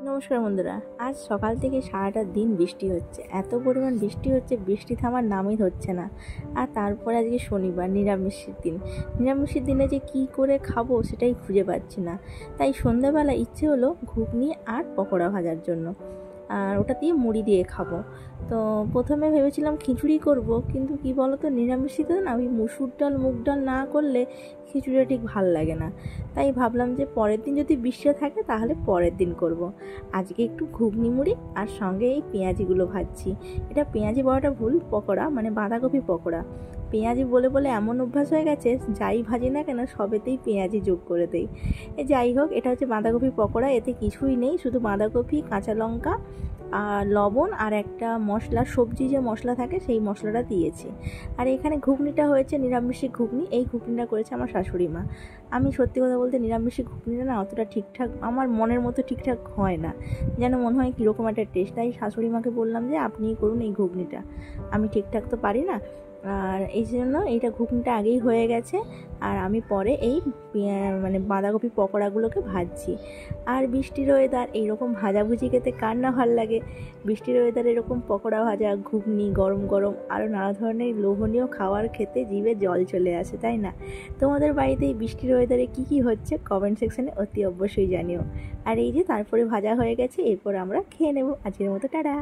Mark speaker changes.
Speaker 1: নমস্কার বন্ধুরা। আজ সকাল থেকে সারাটা দিন বৃষ্টি হচ্ছে, এত পরিমাণ বৃষ্টি হচ্ছে, বৃষ্টি থামার নামই হচ্ছে না। আর তারপরে আজকে শনিবার, নিরামিষের দিন। নিরামিষের দিনে যে কি করে খাবো সেটাই খুঁজে পাচ্ছি না। তাই সন্ধ্যাবেলা ইচ্ছে হলো ঘুগনি আর পকোড়া ভাজার জন্য, আর ওটা দিয়ে মুড়ি দিয়ে খাবো। তো প্রথমে ভেবেছিলাম খিচুড়ি করব, কিন্তু কি বলো তো, নিরামিষিতে না ওই মুসুর ডাল মুগ ডাল না করলে খিচুড়িটা ঠিক ভাল লাগে না। তাই ভাবলাম যে পরের দিন যদি বৃষ্টি থাকে তাহলে পরের দিন করব। আজকে একটু ঘুগনি মুড়ি আর সঙ্গে এই পেঁয়াজিগুলো ভাজছি। এটা পেঁয়াজি বড়াটা ভুল, পকোড়া মানে বাঁধাকপি পকোড়া। পেঁয়াজি বলে বলে এমন অভ্যাস হয়ে গেছে, যাই ভাজি না কেন সবেতেই পেঁয়াজি যোগ করে দেই। যাই হোক, এটা হচ্ছে বাঁধাকপি পকোড়া। এতে কিছুই নেই, শুধু বাঁধাকপি, কাঁচা লঙ্কা আর লবণ আর একটা মশলা, সবজি যে মশলা থাকে সেই মশলাটা দিয়েছি। আর এখানে ঘুগনিটা হয়েছে নিরামিষি ঘুগনি। এই ঘুগনিটা করেছে আমার শাশুড়ি মা। আমি সত্যি কথা বলতে নিরামিষি ঘুগনিটা না অতটা ঠিকঠাক আমার মনের মতো ঠিকঠাক হয় না, যেন মনে হয় কীরকম একটা টেস্ট। তাই শাশুড়ি মাকে বললাম যে আপনিই করুন এই ঘুগনিটা, আমি ঠিকঠাক তো পারি না। আর এই জন্য এইটা ঘুগনিটা আগেই হয়ে গেছে, আর আমি পরে এই মানে বাঁধাকপি পকোড়াগুলোকে ভাজছি। আর বৃষ্টির ওয়েদার, এইরকম ভাজাভুজি খেতে কার না ভাল লাগে। বৃষ্টির ওয়েদার এরকম পকোড়া ভাজা, ঘুগনি গরম গরম, আরও নানা ধরনের লোভনীয় খাবার খেতে জিভে জল চলে আসে, তাই না? তোমাদের বাড়িতে এই বৃষ্টির ওয়েদারে কী কী হচ্ছে কমেন্ট সেকশনে অতি অবশ্যই জানিও। আর এই যে তারপরে ভাজা হয়ে গেছে, এরপর আমরা খেয়ে নেব। আজকের মতো টাটা।